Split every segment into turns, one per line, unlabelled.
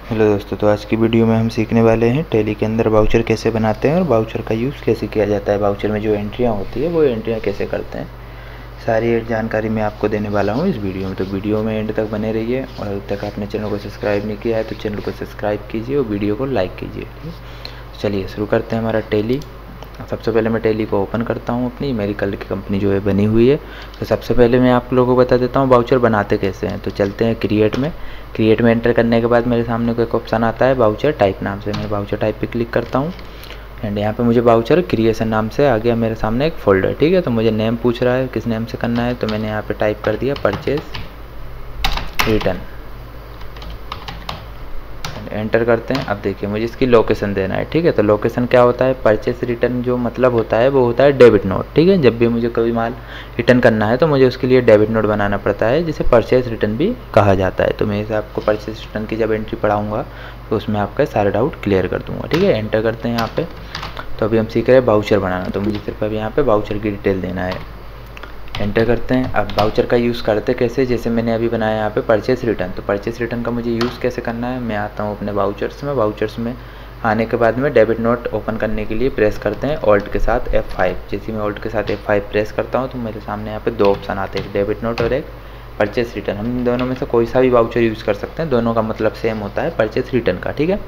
Hello दोस्तों, तो आज की वीडियो में हम सीखने वाले हैं टैली के अंदर वाउचर कैसे बनाते हैं और वाउचर का यूज़ कैसे किया जाता है। वाउचर में जो एंट्रियां होती है वो एंट्रियां कैसे करते हैं, सारी जानकारी मैं आपको देने वाला हूं इस वीडियो में। तो वीडियो में एंड तक बने रहिए और अभी तक आपने चैनल को सब्सक्राइब नहीं किया है तो चैनल को सब्सक्राइब कीजिए और वीडियो को लाइक कीजिए। ठीक है, चलिए शुरू करते हैं हमारा टैली। सबसे पहले मैं टैली को ओपन करता हूँ। अपनी मेरी कल की कंपनी जो है बनी हुई है। तो सबसे पहले मैं आप लोगों को बता देता हूँ वाउचर बनाते कैसे हैं। तो चलते हैं क्रिएट में एंटर करने के बाद मेरे सामने को एक ऑप्शन आता है वाउचर टाइप नाम से। मैं वाउचर टाइप पे क्लिक करता हूँ एंड यहाँ पे मुझे वाउचर क्रिएशन नाम से आ गया मेरे सामने एक फ़ोल्डर। ठीक है, तो मुझे नेम पूछ रहा है किस नेम से करना है, तो मैंने यहाँ पे टाइप कर दिया परचेज रिटर्न, एंटर करते हैं। अब देखिए मुझे इसकी लोकेशन देना है। ठीक है, तो लोकेशन क्या होता है, परचेस रिटर्न जो मतलब होता है वो होता है डेबिट नोट। ठीक है, जब भी मुझे कोई माल रिटर्न करना है तो मुझे उसके लिए डेबिट नोट बनाना पड़ता है, जिसे परचेस रिटर्न भी कहा जाता है। तो मैं इसे आपको परचेस रिटर्न की जब एंट्री पढ़ाऊँगा तो उसमें आपका सारे डाउट क्लियर कर दूँगा। ठीक है, एंटर करते हैं यहाँ पर। तो अभी हम सीख रहे हैं वाउचर बनाना, तो मुझे सिर्फ अब यहाँ पर वाउचर की डिटेल देना है। एंटर करते हैं। अब वाउचर का यूज़ करते कैसे, जैसे मैंने अभी बनाया यहाँ पे परचेस रिटर्न। तो परचेस रिटर्न का मुझे यूज़ कैसे करना है, मैं आता हूँ अपने वाउचर्स में आने के बाद में डेबिट नोट ओपन करने के लिए प्रेस करते हैं ऑल्ट के साथ F5। जैसे मैं ऑल्ट के साथ F5 प्रेस करता हूँ तो मेरे सामने यहाँ पे दो ऑप्शन आते हैं, एक डेबिट नोट और एक परचेस रिटर्न। हम इन दोनों में से कोई सा भी वाउचर यूज़ कर सकते हैं, दोनों का मतलब सेम होता है परचेस रिटर्न का। ठीक है,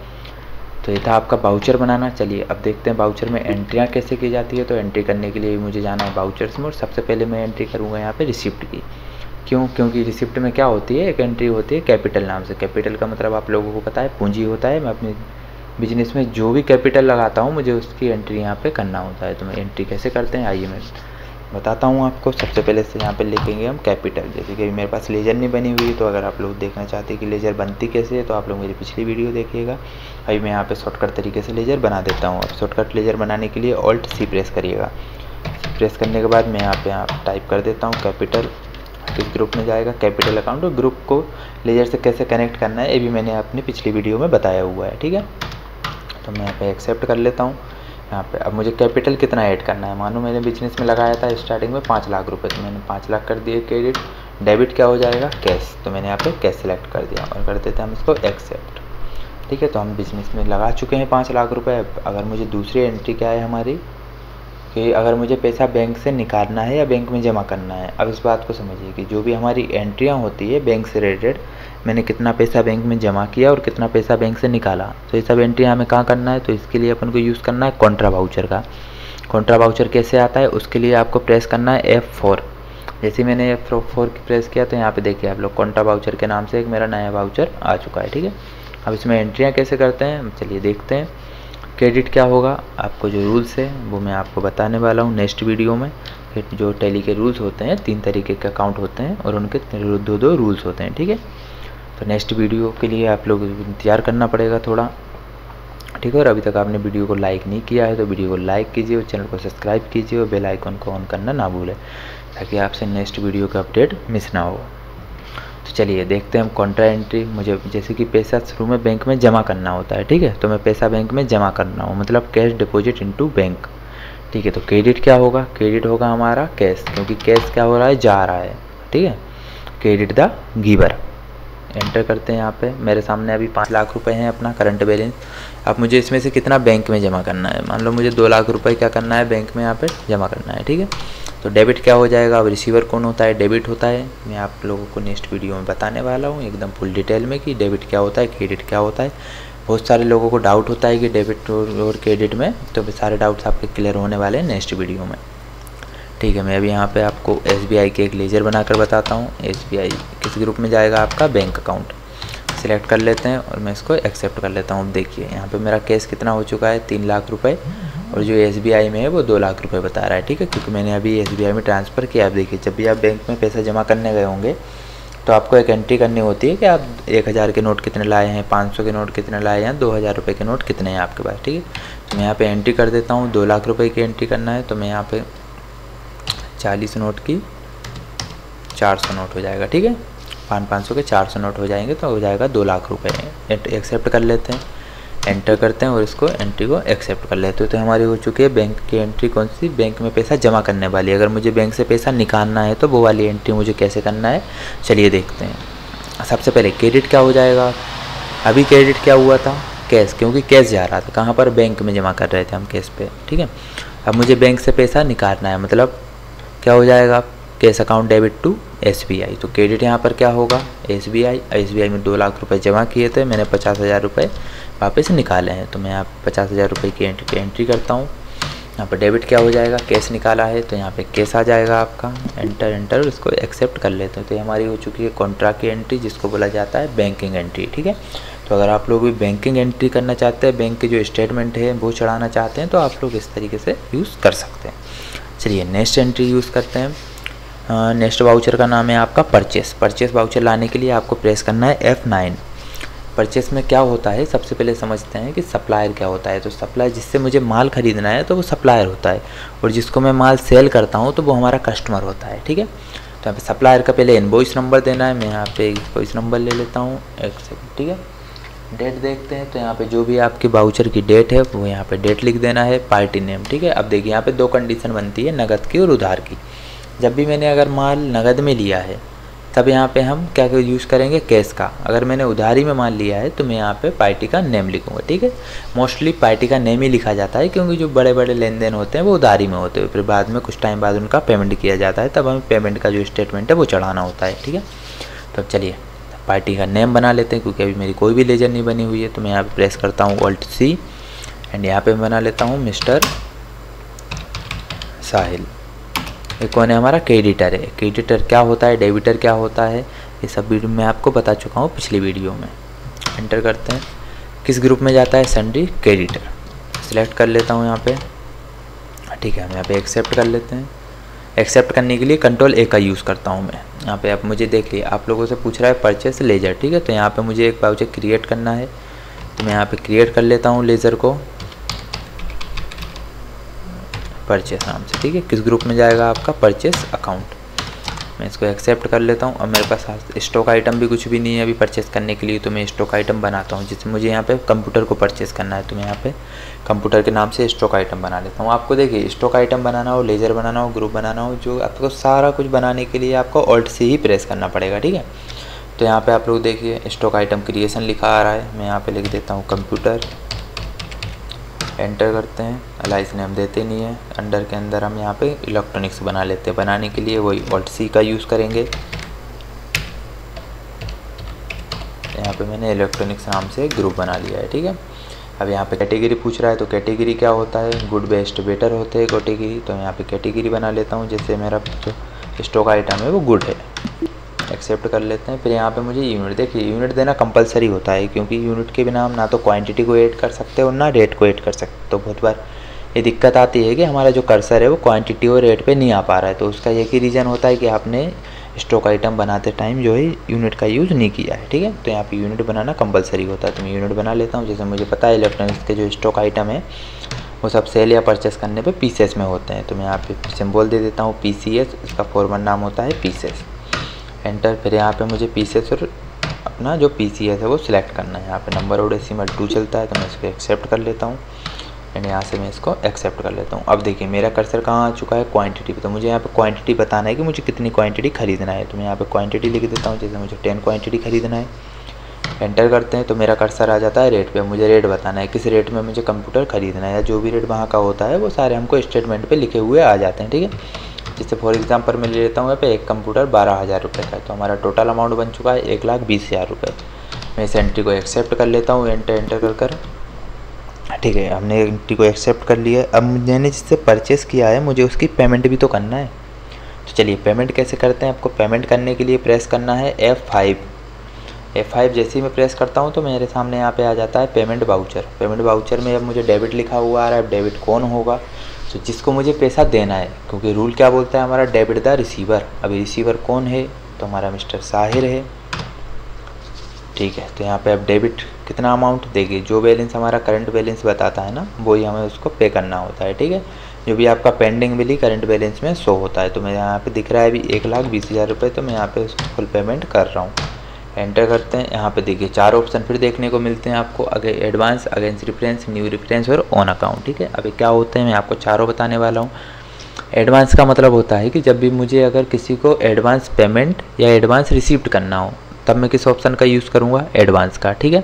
तो ये था आपका वाउचर बनाना। चलिए अब देखते हैं वाउचर में एंट्रियाँ कैसे की जाती है। तो एंट्री करने के लिए मुझे जाना है वाउचर्स में और सबसे पहले मैं एंट्री करूँगा यहाँ पे रिसिप्ट की। क्योंकि रिसिप्ट में क्या होती है, एक एंट्री होती है कैपिटल नाम से। कैपिटल का मतलब आप लोगों को पता है पूंजी होता है। मैं अपने बिजनेस में जो भी कैपिटल लगाता हूँ मुझे उसकी एंट्री यहाँ पे करना होता है। तो मैं एंट्री कैसे करते हैं आइए मैं बताता हूँ आपको। सबसे पहले से यहाँ पे लिखेंगे हम कैपिटल। जैसे कि मेरे पास लेजर नहीं बनी हुई, तो अगर आप लोग देखना चाहते हैं कि लेजर बनती कैसे है तो आप लोग मेरी पिछली वीडियो देखिएगा। अभी मैं यहाँ पे शॉर्टकट तरीके से लेजर बना देता हूँ। अब शॉर्टकट लेजर बनाने के लिए ऑल्ट सी प्रेस करिएगा। प्रेस करने के बाद मैं यहाँ पे टाइप कर देता हूँ कैपिटल। किस ग्रुप में जाएगा, कैपिटल अकाउंट। और ग्रुप को लेजर से कैसे कनेक्ट करना है ये भी मैंने अपनी पिछली वीडियो में बताया हुआ है। ठीक है, तो मैं यहाँ पे एक्सेप्ट कर लेता हूँ। यहाँ पे अब मुझे कैपिटल कितना ऐड करना है, मानो मैंने बिजनेस में लगाया था स्टार्टिंग में 5 लाख रुपए, तो मैंने 5 लाख कर दिए क्रेडिट। डेबिट क्या हो जाएगा, कैश। तो मैंने यहाँ पे कैश सेलेक्ट कर दिया और कर देते हैं हम इसको एक्सेप्ट। ठीक है, तो हम बिजनेस में लगा चुके हैं 5 लाख रुपए। अगर मुझे दूसरी एंट्री क्या है हमारी, कि अगर मुझे पैसा बैंक से निकालना है या बैंक में जमा करना है। अब इस बात को समझिए कि जो भी हमारी एंट्रियाँ होती है बैंक से रिलेटेड, मैंने कितना पैसा बैंक में जमा किया और कितना पैसा बैंक से निकाला, तो ये सब एंट्री हमें कहाँ करना है। तो इसके लिए अपन को यूज़ करना है कॉन्ट्रा वाउचर का। कॉन्ट्रा वाउचर कैसे आता है, उसके लिए आपको प्रेस करना है F4। जैसे मैंने F4 प्रेस किया तो यहाँ पे देखिए आप लोग कॉन्ट्रा वाउचर के नाम से एक मेरा नया वाउचर आ चुका है। ठीक है, अब इसमें एंट्रियाँ कैसे करते हैं चलिए देखते हैं। क्रेडिट क्या होगा, आपको जो रूल्स है वो मैं आपको बताने वाला हूँ नेक्स्ट वीडियो में। जो टैली के रूल्स होते हैं, 3 तरीके के अकाउंट होते हैं और उनके 2 रूल्स होते हैं। ठीक है, तो नेक्स्ट वीडियो के लिए आप लोग इंतज़ार करना पड़ेगा थोड़ा। ठीक है, और अभी तक आपने वीडियो को लाइक नहीं किया है तो वीडियो को लाइक कीजिए और चैनल को सब्सक्राइब कीजिए और बेल आइकन को ऑन करना ना भूलें, ताकि आपसे नेक्स्ट वीडियो का अपडेट मिस ना हो। तो चलिए देखते हैं हम कॉन्ट्रा एंट्री। मुझे जैसे कि पैसा शुरू में बैंक में जमा करना होता है। ठीक है, तो मैं पैसा बैंक में जमा करना हूँ, मतलब कैश डिपॉजिट इनटू बैंक। ठीक है, तो क्रेडिट क्या होगा, क्रेडिट होगा हमारा कैश, क्योंकि कैश क्या हो रहा है, जा रहा है। ठीक है, क्रेडिट द गिवर। एंटर करते हैं यहाँ पे। मेरे सामने अभी 5 लाख रुपए हैं अपना करंट बैलेंस। अब मुझे इसमें से कितना बैंक में जमा करना है, मान लो मुझे 2 लाख रुपए क्या करना है, बैंक में यहाँ पे जमा करना है। ठीक है, तो डेबिट क्या हो जाएगा, अब रिसीवर कौन होता है, डेबिट होता है। मैं आप लोगों को नेक्स्ट वीडियो में बताने वाला हूँ एकदम फुल डिटेल में कि डेबिट क्या होता है, क्रेडिट क्या होता है। बहुत सारे लोगों को डाउट होता है कि डेबिट और क्रेडिट में, तो सारे डाउट्स आपके क्लियर होने वाले हैं नेक्स्ट वीडियो में। ठीक है, मैं अभी यहाँ पे आपको SBI के एक लेजर बनाकर बताता हूँ। SBI किस ग्रुप में जाएगा, आपका बैंक अकाउंट सिलेक्ट कर लेते हैं और मैं इसको एक्सेप्ट कर लेता हूँ। देखिए यहाँ पे मेरा कैश कितना हो चुका है, 3 लाख रुपए, और जो SBI में है वो 2 लाख रुपए बता रहा है। ठीक है, क्योंकि मैंने अभी SBI में ट्रांसफ़र किया। आप देखिए जब भी आप बैंक में पैसा जमा करने गए होंगे तो आपको एक एंट्री करनी होती है कि आप 1000 के नोट कितने लाए हैं, 500 के नोट कितने लाए हैं, 2000 रुपये के नोट कितने हैं आपके पास। ठीक है, तो मैं यहाँ पे एंट्री कर देता हूँ। 2 लाख रुपए की एंट्री करना है, तो मैं यहाँ पे 40 नोट की 400 नोट हो जाएगा। ठीक है, 500 के 400 नोट हो जाएंगे तो हो जाएगा 2 लाख रुपए। एक्सेप्ट कर लेते हैं, एंटर करते हैं और इसको एंट्री को एक्सेप्ट कर लेते हैं। तो हमारी हो चुकी है बैंक की एंट्री। कौन सी, बैंक में पैसा जमा करने वाली। अगर मुझे बैंक से पैसा निकालना है तो वो वाली एंट्री मुझे कैसे करना है चलिए देखते हैं। सबसे पहले क्रेडिट क्या हो जाएगा, अभी क्रेडिट क्या हुआ था, कैश, क्योंकि कैश जा रहा था कहाँ पर, बैंक में जमा कर रहे थे हम कैश पे, ठीक है। अब मुझे बैंक से पैसा निकालना है, मतलब क्या हो जाएगा, cash account debit to SBI। तो क्रेडिट यहाँ पर क्या होगा, SBI में 2 लाख रुपए जमा किए थे, मैंने 50,000 रुपये वापस निकाले हैं, तो मैं यहाँ 50,000 रुपये की एंट्री करता हूँ। यहाँ पर डेबिट क्या हो जाएगा, कैश निकाला है, तो यहाँ पे कैश आ जाएगा आपका, एंटर, इसको एक्सेप्ट कर लेते हैं। तो ये हमारी हो चुकी है कॉन्ट्रा की एंट्री, जिसको बोला जाता है बैंकिंग एंट्री, ठीक है। तो अगर आप लोग भी बैंकिंग एंट्री करना चाहते हैं, बैंक के जो स्टेटमेंट है वो चढ़ाना चाहते हैं, तो आप लोग इस तरीके से यूज़ कर सकते हैं। चलिए नेक्स्ट एंट्री यूज़ करते हैं। नेक्स्ट वाउचर का नाम है आपका परचेस वाउचर लाने के लिए आपको प्रेस करना है F9। परचेस में क्या होता है, सबसे पहले समझते हैं कि सप्लायर क्या होता है। तो सप्लायर, जिससे मुझे माल खरीदना है तो वो सप्लायर होता है, और जिसको मैं माल सेल करता हूँ तो वो हमारा कस्टमर होता है, ठीक है। तो यहाँ पे सप्लायर का पहले इनवॉइस नंबर देना है, मैं यहाँ पे इनवॉइस नंबर ले लेता हूँ, एक सेकंड, ठीक है। डेट देखते हैं, तो यहाँ पे जो भी आपकी वाउचर की डेट है वो यहाँ पे डेट लिख देना है, पार्टी नेम, ठीक है। अब देखिए यहाँ पे 2 कंडीशन बनती है, नगद की और उधार की। जब भी मैंने अगर माल नगद में लिया है तब यहाँ पे हम क्या यूज़ करेंगे, कैश का। अगर मैंने उधारी में माल लिया है तो मैं यहाँ पे पार्टी का नेम लिखूँगा, ठीक है। मोस्टली पार्टी का नेम ही लिखा जाता है, क्योंकि जो बड़े बड़े लेन देन होते हैं वो उधारी में होते हैं, फिर बाद में कुछ टाइम बाद उनका पेमेंट किया जाता है, तब हमें पेमेंट का जो स्टेटमेंट है वो चढ़ाना होता है, ठीक है। तो चलिए पार्टी का नेम बना लेते हैं, क्योंकि अभी मेरी कोई भी लेजर नहीं बनी हुई है। तो मैं यहाँ पे प्रेस करता हूँ Alt+C एंड यहाँ पे बना लेता हूँ मिस्टर साहिल। ये कौन है, हमारा क्रेडिटर है। क्रेडिटर क्या होता है, डेबिटर क्या होता है, ये सब वीडियो मैं आपको बता चुका हूँ पिछली वीडियो में। एंटर करते हैं, किस ग्रुप में जाता है, सन्ड्री क्रेडिटर। सिलेक्ट कर लेता हूँ यहाँ पे, ठीक है। हम यहाँ पे एक्सेप्ट कर लेते हैं। एक्सेप्ट करने के लिए Ctrl+A का यूज़ करता हूँ मैं। यहाँ पे आप मुझे देखिए, आप लोगों से पूछ रहा है परचेस लेजर, ठीक है। तो यहाँ पे मुझे एक वाउचर क्रिएट करना है, तो मैं यहाँ पे क्रिएट कर लेता हूँ लेजर को परचेस नाम से, ठीक है। किस ग्रुप में जाएगा आपका, परचेस अकाउंट। मैं इसको एक्सेप्ट कर लेता हूँ। अब मेरे पास स्टॉक आइटम भी कुछ भी नहीं है अभी परचेस करने के लिए, तो मैं स्टॉक आइटम बनाता हूँ, जिससे मुझे यहाँ पे कंप्यूटर को परचेस करना है। तो मैं यहाँ पे कंप्यूटर के नाम से स्टॉक आइटम बना लेता हूँ। आपको देखिए स्टॉक आइटम बनाना हो, लेजर बनाना हो, ग्रुप बनाना हो, जो आपको सारा कुछ बनाने के लिए आपको Alt+C ही प्रेस करना पड़ेगा, ठीक है। तो यहाँ पे आप लोग देखिए स्टॉक आइटम क्रिएशन लिखा आ रहा है, मैं यहाँ पे लिख देता हूँ कंप्यूटर। एंटर करते हैं, अलाइस नेम देते नहीं है। अंडर के अंदर हम यहाँ पे इलेक्ट्रॉनिक्स बना लेते हैं। बनाने के लिए वही Alt+C का यूज़ करेंगे। यहाँ पे मैंने इलेक्ट्रॉनिक्स नाम से ग्रुप बना लिया है, ठीक है। अब यहाँ पे कैटेगरी पूछ रहा है, तो कैटेगरी क्या होता है, गुड बेस्ट बेटर होते हैं कैटेगरी। तो यहाँ पे कैटेगरी बना लेता हूँ, जैसे मेरा जो स्टॉक आइटम है वो गुड है। एक्सेप्ट कर लेते हैं। फिर यहाँ पे मुझे यूनिट, देखिए यूनिट देना कंपलसरी होता है, क्योंकि यूनिट के बिना हम ना तो क्वांटिटी को ऐड कर सकते और ना रेट को ऐड कर सकते। तो बहुत बार ये दिक्कत आती है कि हमारा जो कर्सर है वो क्वांटिटी और रेट पे नहीं आ पा रहा है। तो उसका एक ही रीज़न होता है कि आपने स्टॉक आइटम बनाते टाइम जो है यूनिट का यूज़ नहीं किया है, ठीक है। तो यहाँ पे यूनिट बनाना कंपलसरी होता है, तो मैं यूनिट बना लेता हूँ। जैसे मुझे पता है इलेक्ट्रॉनिक्स के जो स्टॉक आइटम है वो सब सेल या परचेस करने पे पीसेस में होते हैं। तो मैं यहाँ पे सिंबल दे देता हूँ PCS, इसका फॉर्मल नाम होता है पीसेस। एंटर। फिर यहाँ पे मुझे पीसेस और अपना जो PCS है वो सिलेक्ट करना है। यहाँ पे नंबर और डेसिमल 2 चलता है, तो मैं इसको एक्सेप्ट कर लेता हूँ एंड यहाँ से मैं इसको एक्सेप्ट कर लेता हूँ। अब देखिए मेरा कर्सर कहाँ आ चुका है, क्वांटिटी पे। तो मुझे यहाँ पे क्वांटिटी बताना है कि मुझे कितनी क्वांटिटी खरीदना है। तो मैं यहाँ पे क्वांटिटी लिख देता हूँ, जैसे मुझे 10 क्वांटिटी खरीदना है। एंटर करते हैं तो मेरा कर्सर आ जाता है रेट पे। मुझे रेट बताना है किस रेट में मुझे कंप्यूटर खरीदना है, या जो भी रेट वहाँ का होता है वो सारे हमको स्टेटमेंट पे लिखे हुए आ जाते हैं, ठीक है। जैसे फॉर एग्जांपल मैं ले लेता हूँ यहाँ पे एक कंप्यूटर 12,000 रुपये का है, तो हमारा टोटल अमाउंट बन चुका है 1,20,000 रुपये। मैं इस एंट्री को एक्सेप्ट कर लेता हूँ, एंटर कर ठीक है। हमने एंट्री को एक्सेप्ट कर लिया। अब मैंने जिससे परचेस किया है मुझे उसकी पेमेंट भी तो करना है। तो चलिए पेमेंट कैसे करते हैं। आपको पेमेंट करने के लिए प्रेस करना है F5। जैसे ही मैं प्रेस करता हूँ तो मेरे सामने यहाँ पे आ जाता है पेमेंट वाउचर। पेमेंट वाउचर में अब मुझे डेबिट लिखा हुआ आ रहा है। डेबिट कौन होगा, तो जिसको मुझे पैसा देना है, क्योंकि रूल क्या बोलता है हमारा, डेबिट द रिसीवर। अभी रिसीवर कौन है, तो हमारा मिस्टर साहिर है, ठीक है। तो यहाँ पे अब डेबिट कितना अमाउंट, देखिए जो बैलेंस हमारा करंट बैलेंस बताता है ना, वही हमें उसको पे करना होता है, ठीक है। जो भी आपका पेंडिंग बिल ही करंट बैलेंस में शो होता है। तो मैं यहाँ पे दिख रहा है अभी 1,20,000 रुपये, तो मैं यहाँ पे उसको फुल पेमेंट कर रहा हूँ। एंटर करते हैं। यहाँ पे देखिए 4 ऑप्शन फिर देखने को मिलते हैं आपको, अगर advance, against reference, new reference और ऑन अकाउंट, ठीक है। अभी क्या होते हैं मैं आपको चारों बताने वाला हूँ। एडवांस का मतलब होता है कि जब भी मुझे अगर किसी को एडवांस पेमेंट या एडवांस रिसीव्ड करना हो, तब मैं किस ऑप्शन का यूज़ करूँगा, एडवांस का, ठीक है।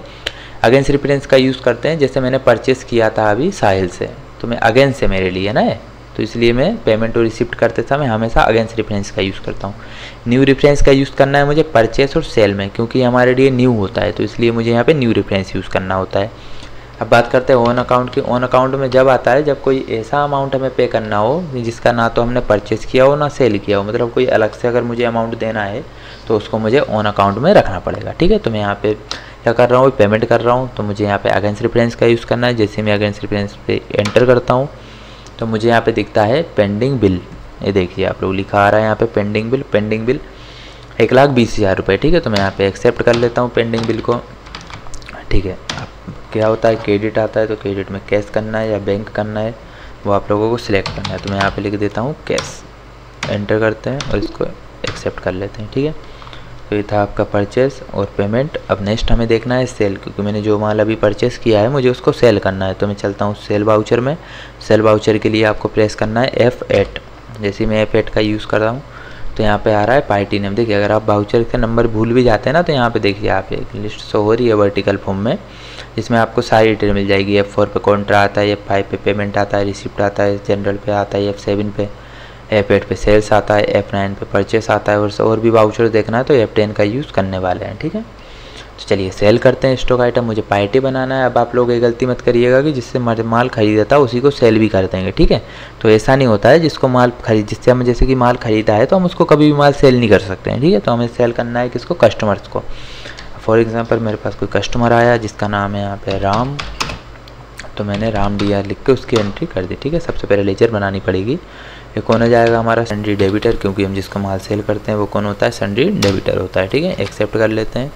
अगेंस्ट रेफरेंस का यूज़ करते हैं। जैसे मैंने परचेस किया था अभी साहिल से, तो मैं अगेंस्ट से मेरे लिए ना है, तो इसलिए मैं पेमेंट और रिसिप्ट करते समय हमेशा अगेंस्ट रेफरेंस का यूज़ करता हूँ। न्यू रेफरेंस का यूज़ करना है मुझे परचेस और सेल में, क्योंकि हमारे लिए न्यू होता है, तो इसलिए मुझे यहाँ पे न्यू रेफरेंस यूज़ करना होता है। अब बात करते हैं ऑन अकाउंट की। ऑन अकाउंट में जब आता है जब कोई ऐसा अमाउंट हमें पे करना हो जिसका ना तो हमने परचेस किया हो ना सेल किया हो, मतलब कोई अलग से अगर मुझे अमाउंट देना है तो उसको मुझे ऑन अकाउंट में रखना पड़ेगा। ठीक है, तो मैं यहाँ पे क्या कर रहा हूँ, पेमेंट कर रहा हूँ, तो मुझे यहाँ पे अगेंस्ट रेफरेंस का यूज़ करना है। जैसे मैं अगेंस्ट रेफरेंस पे एंटर करता हूँ तो मुझे यहाँ पे दिखता है पेंडिंग बिल। ये देखिए आप लोग लिखा आ रहा है यहाँ पे पेंडिंग बिल। पेंडिंग बिल 1,20,000 रुपये। ठीक है, तो मैं यहाँ पे एक्सेप्ट कर लेता हूँ पेंडिंग बिल को। ठीक है, अब क्या होता है, क्रेडिट आता है, तो क्रेडिट में कैश करना है या बैंक करना है वो आप लोगों को सिलेक्ट करना है। तो मैं यहाँ पे लिख देता हूँ कैश, एंटर करते हैं और इसको एक्सेप्ट कर लेते हैं। ठीक है, तो ये था आपका परचेस और पेमेंट। अब नेक्स्ट हमें देखना है सेल, क्योंकि मैंने जो माल अभी परचेस किया है मुझे उसको सेल करना है। तो मैं चलता हूँ सेल वाउचर में। सेल वाउचर के लिए आपको प्रेस करना है F8। जैसे मैं F8 का यूज़ कर रहा हूँ तो यहाँ पे आ रहा है पार्टी नेम। देखिए अगर आप वाउचर के नंबर भूल भी जाते हैं ना, तो यहाँ पे देखिए आप एक लिस्ट शो हो रही है वर्टिकल फॉर्म में, जिसमें आपको सारी डिटेल मिल जाएगी। F4 पे कॉन्ट्रा आता है, F5 पे पेमेंट आता है, रिसिप्ट आता है, जनरल पे आता है, F7 पे, F8 पे सेल्स आता है, F9 पे परचेस आता है, और भी वाउचर देखना है तो F10 का यूज़ करने वाले हैं। ठीक है, तो चलिए सेल करते हैं स्टॉक आइटम। मुझे पार्टी बनाना है। अब आप लोग ये गलती मत करिएगा कि जिससे माल खरीदा था उसी को सेल भी कर देंगे। ठीक है, तो ऐसा नहीं होता है। जिसको माल जिससे हम जैसे कि माल खरीदा है तो हम उसको कभी भी माल सेल नहीं कर सकते हैं। ठीक है, तो हमें सेल करना है किसको, कस्टमर्स को। फॉर एग्जाम्पल मेरे पास कोई कस्टमर आया जिसका नाम है यहाँ पे राम, तो मैंने राम DR लिख के उसकी एंट्री कर दी। ठीक है, सबसे पहले लेजर बनानी पड़ेगी। ये कौन हो जाएगा हमारा सन्ड्री डेबिटर, क्योंकि हम जिसको माल सेल करते हैं वो कौन होता है, सन्ड्री डेबिटर होता है। ठीक है, एक्सेप्ट कर लेते हैं।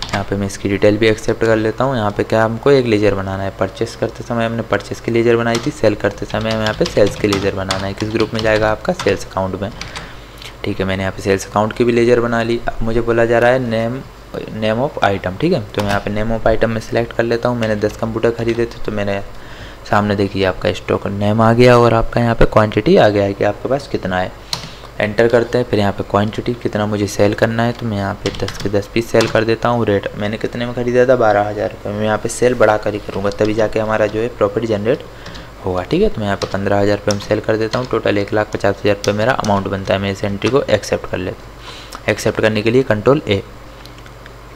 यहाँ पे मैं इसकी डिटेल भी एक्सेप्ट कर लेता हूँ। यहाँ पे क्या हमको एक लेजर बनाना है। परचेस करते समय हमने परचेस की लेजर बनाई थी, सेल करते समय हमें यहाँ पे सेल्स की लेजर बनाना है। किस ग्रुप में जाएगा आपका, सेल्स अकाउंट में। ठीक है, मैंने यहाँ पे सेल्स अकाउंट की भी लेजर बना ली। अब मुझे बोला जा रहा है नेम ऑफ आइटम। ठीक है, तो मैं यहाँ पे नेम ऑफ आइटम में सिलेक्ट कर लेता हूँ। मैंने 10 कंप्यूटर खरीदे थे, तो मैंने सामने देखिए आपका स्टॉक नेम आ गया और आपका यहाँ पे क्वांटिटी आ गया है कि आपके पास कितना है। एंटर करते हैं, फिर यहाँ पे क्वांटिटी कितना मुझे सेल करना है, तो मैं यहाँ पे 10 के 10 पीस सेल कर देता हूँ। रेट मैंने कितने में खरीदा था, 12,000 रुपये। मैं यहाँ पे सेल बढ़ा कर ही करूँगा, तभी जाके हमारा जो है प्रॉफिट जनरेट होगा। ठीक है, तो मैं यहाँ पे 15,000 रुपये में सेल कर देता हूँ। टोटल 1,50,000 रुपये मेरा अमाउंट बनता है। मैं इस एंट्री को एक्सेप्ट कर लेता हूँ। एक्सेप्ट करने के लिए Ctrl+A।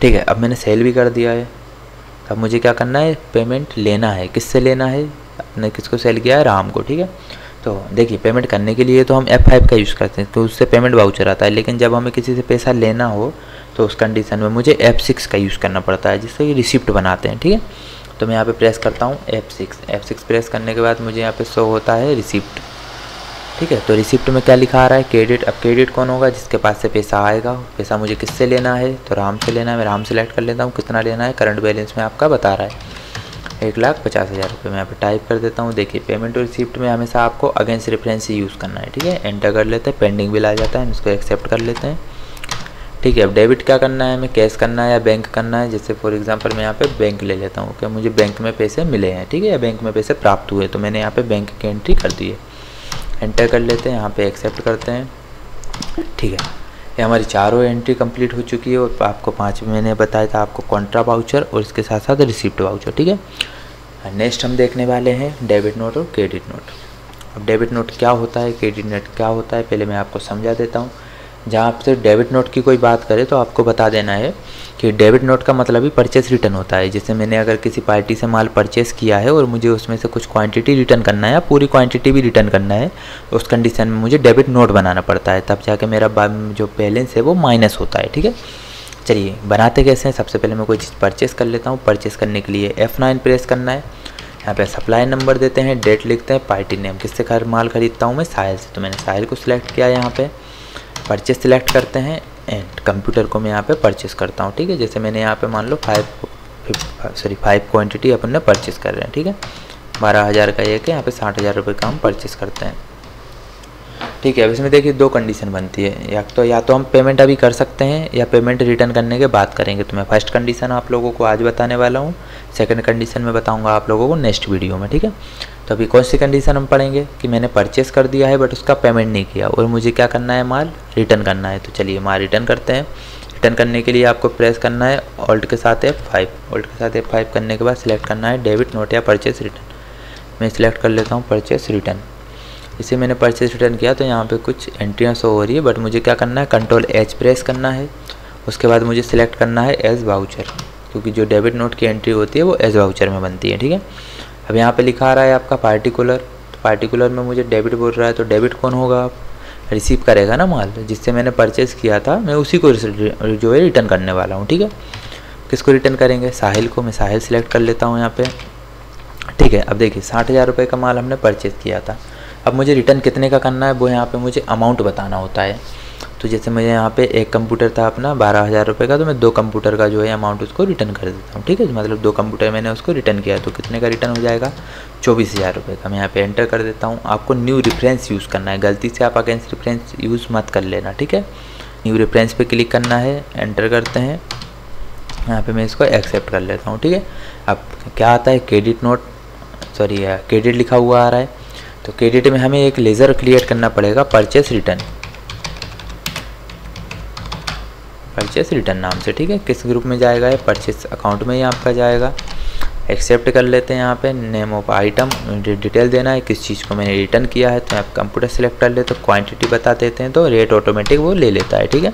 ठीक है, अब मैंने सेल भी कर दिया है। अब मुझे क्या करना है, पेमेंट लेना है। किससे लेना है, आपने किसको सेल किया है, राम को। ठीक है, तो देखिए पेमेंट करने के लिए तो हम F5 का यूज़ करते हैं, तो उससे पेमेंट वाउचर आता है। लेकिन जब हमें किसी से पैसा लेना हो तो उस कंडीशन में मुझे F6 का यूज़ करना पड़ता है, जिससे कि रिसिप्ट बनाते हैं। ठीक है, तो मैं यहाँ पे प्रेस करता हूँ F6 प्रेस करने के बाद मुझे यहाँ पे शो होता है रिसिप्ट। ठीक है, तो रिसिप्ट में क्या लिखा आ रहा है, क्रेडिट। अब क्रेडिट कौन होगा, जिसके पास से पैसा आएगा। पैसा मुझे किससे लेना है, तो राम से लेना है। मैं राम सेलेक्ट कर लेता हूँ। कितना लेना है, करंट बैलेंस में आपका बता रहा है 1,50,000 रुपये। मैं यहाँ पे टाइप कर देता हूँ। देखिए पेमेंट और रिसिप्ट में हमेशा आपको अगेंस्ट रेफरेंस ही यूज़ करना है। ठीक है, एंटर कर लेते हैं। पेंडिंग बिल आ जाता है, इसको एक्सेप्ट कर लेते हैं। ठीक है, अब डेबिट क्या करना है, हमें कैश करना है या बैंक करना है। जैसे फॉर एग्जांपल मैं यहाँ पे बैंक ले लेता हूँ कि मुझे बैंक में पैसे मिले हैं। ठीक है, या बैंक में पैसे प्राप्त हुए, तो मैंने यहाँ पे बैंक की एंट्री कर दी है। एंटर कर लेते हैं, यहाँ पे एक्सेप्ट करते हैं। ठीक है, ये हमारी चारों एंट्री कंप्लीट हो चुकी है। और आपको 5 मैंने बताया था आपको कॉन्ट्रा वाउचर और इसके साथ साथ रिसिप्ट वाउचर। ठीक है, नेक्स्ट हम देखने वाले हैं डेबिट नोट और क्रेडिट नोट। अब डेबिट नोट क्या होता है, क्रेडिट नोट क्या होता है, पहले मैं आपको समझा देता हूँ। जहाँ आपसे डेबिट नोट की कोई बात करे तो आपको बता देना है कि डेबिट नोट का मतलब ही परचेस रिटर्न होता है। जैसे मैंने अगर किसी पार्टी से माल परचेस किया है और मुझे उसमें से कुछ क्वांटिटी रिटर्न करना है या पूरी क्वांटिटी भी रिटर्न करना है, तो उस कंडीशन में मुझे डेबिट नोट बनाना पड़ता है, तब जाके मेरा जो बैलेंस है वो माइनस होता है। ठीक है, चलिए बनाते कैसे हैं। सबसे पहले मैं कोई चीज़ परचेस कर लेता हूँ। परचेस करने के लिए F9 प्रेस करना है। यहाँ पे सप्लाई नंबर देते हैं, डेट लिखते हैं, पार्टी नेम। किससे माल खरीदता हूँ मैं, साहिल से, तो मैंने साहिल को सिलेक्ट किया। यहाँ पे परचेस सिलेक्ट करते हैं एंड कंप्यूटर को मैं यहाँ पे परचेस करता हूँ। ठीक है, जैसे मैंने यहाँ पे मान लो 5 क्वांटिटी अपन ने परचेस कर रहे हैं। ठीक है, 12,000 का एक है, यहाँ पे 60,000 रुपये का हम परचेस करते हैं। ठीक है, अब इसमें देखिए 2 कंडीशन बनती है, या तो हम पेमेंट अभी कर सकते हैं या पेमेंट रिटर्न करने के बाद करेंगे। तो मैं फर्स्ट कंडीशन आप लोगों को आज बताने वाला हूँ, सेकंड कंडीशन में बताऊँगा आप लोगों को नेक्स्ट वीडियो में। ठीक है, तो अभी कौन सी कंडीशन हम पढ़ेंगे कि मैंने परचेस कर दिया है बट उसका पेमेंट नहीं किया और मुझे क्या करना है, माल रिटर्न करना है। तो चलिए माल रिटर्न करते हैं। रिटर्न करने के लिए आपको प्रेस करना है ऑल्ट के साथ F5, ऑल्ट के साथ F5 करने के बाद सिलेक्ट करना है डेबिट नोट या परचेस रिटर्न। मैं सिलेक्ट कर लेता हूँ परचेस रिटर्न। इसे मैंने परचेस रिटर्न किया तो यहाँ पे कुछ एंट्रियाँ शो हो रही है, बट मुझे क्या करना है कंट्रोल H प्रेस करना है। उसके बाद मुझे सिलेक्ट करना है एज वाउचर, क्योंकि जो डेबिट नोट की एंट्री होती है वो एज वाउचर में बनती है। ठीक है, अब यहाँ पे लिखा आ रहा है आपका पार्टिकुलर, तो पार्टिकुलर में मुझे डेबिट बोल रहा है, तो डेबिट कौन होगा, आप रिसीव करेगा ना माल जिससे मैंने परचेस किया था, मैं उसी को जो है रिटर्न करने वाला हूँ। ठीक है, किसको रिटर्न करेंगे, साहिल को। मैं साहिल सिलेक्ट कर लेता हूँ यहाँ पे। ठीक है, अब देखिए 60,000 रुपये का माल हमने परचेस किया था। अब मुझे रिटर्न कितने का करना है वो यहाँ पे मुझे अमाउंट बताना होता है। तो जैसे मुझे यहाँ पे एक कंप्यूटर था अपना 12,000 रुपये का, तो मैं 2 कंप्यूटर का जो है अमाउंट उसको रिटर्न कर देता हूँ। ठीक है, मतलब 2 कंप्यूटर मैंने उसको रिटर्न किया, तो कितने का रिटर्न हो जाएगा, 24,000 रुपये का। मैं यहाँ पे एंटर कर देता हूँ। आपको न्यू रेफरेंस यूज़ करना है, गलती से आप अगेंस्ट रेफरेंस यूज़ मत कर लेना। ठीक है, न्यू रेफरेंस पे क्लिक करना है, एंटर करते हैं। यहाँ पे मैं इसको एक्सेप्ट कर लेता हूँ। ठीक है, अब क्या आता है, क्रेडिट नोट, सॉरी क्रेडिट लिखा हुआ आ रहा है। तो क्रेडिट में हमें एक लेज़र क्रिएट करना पड़ेगा, परचेस रिटर्न, परचेस रिटर्न नाम से। ठीक है, किस ग्रुप में जाएगा, ये परचेस अकाउंट में ही आपका जाएगा। एक्सेप्ट कर लेते हैं। यहाँ पे नेम ऑफ आइटम डिटेल देना है, किस चीज़ को मैंने रिटर्न किया है। तो आप कंप्यूटर सेलेक्ट कर लेते, तो क्वांटिटी बता देते हैं, तो रेट ऑटोमेटिक वो ले लेता है। ठीक है,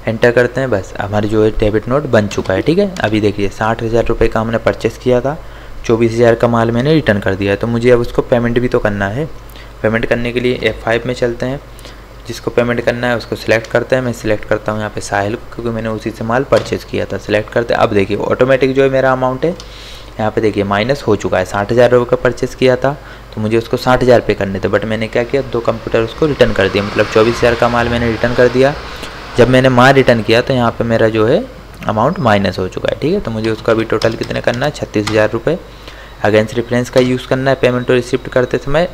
एंटर करते हैं। बस हमारी जो है डेबिट नोट बन चुका है। ठीक है, अभी देखिए 60,000 रुपये का हमने परचेस किया था, 24,000 का माल मैंने रिटर्न कर दिया है। तो मुझे अब उसको पेमेंट भी तो करना है। पेमेंट करने के लिए F5 में चलते हैं, जिसको पेमेंट करना है उसको सिलेक्ट करते हैं। मैं सिलेक्ट करता हूँ यहाँ पे साहिल को, क्योंकि मैंने उसी से माल परचेस किया था। सिलेक्ट करते हैं। अब देखिए ऑटोमेटिक जो है मेरा अमाउंट है यहाँ पे देखिए माइनस हो चुका है। 60,000 रुपये का परचेस किया था, तो मुझे उसको 60,000 पे करने थे, बट मैंने क्या किया, 2 कंप्यूटर उसको रिटर्न कर दिया, मतलब 24,000 का माल मैंने रिटर्न कर दिया। जब मैंने माल रिटर्न किया तो यहाँ पर मेरा जो है अमाउंट माइनस हो चुका है। ठीक है, तो मुझे उसका अभी टोटल कितने करना है, 36,000 रुपये। अगेंस्ट रेफरेंस का यूज़ करना है पेमेंट और रिसिप्ट करते समय।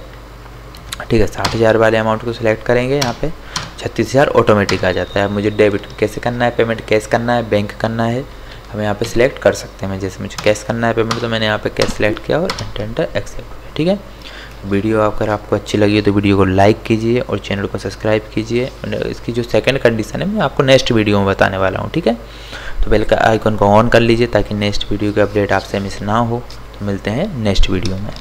ठीक है, 60,000 वाले अमाउंट को सिलेक्ट करेंगे, यहाँ पे 36,000 ऑटोमेटिक आ जाता है। अब मुझे डेबिट कैसे करना है, पेमेंट कैश करना है, बैंक करना है, हम यहाँ पे सिलेक्ट कर सकते हैं। जैसे मुझे कैश करना है पेमेंट, तो मैंने यहाँ पे कैश सिलेक्ट किया और एंटर एक्सेप्ट। ठीक है, वीडियो अगर आपको अच्छी लगी तो वीडियो को लाइक कीजिए और चैनल को सब्सक्राइब कीजिए। और इसकी जो सेकंड कंडीशन है मैं आपको नेक्स्ट वीडियो में बताने वाला हूँ। ठीक है, तो बेल का आइकन को ऑन कर लीजिए ताकि नेक्स्ट वीडियो की अपडेट आपसे मिस ना हो। तो मिलते हैं नेक्स्ट वीडियो में।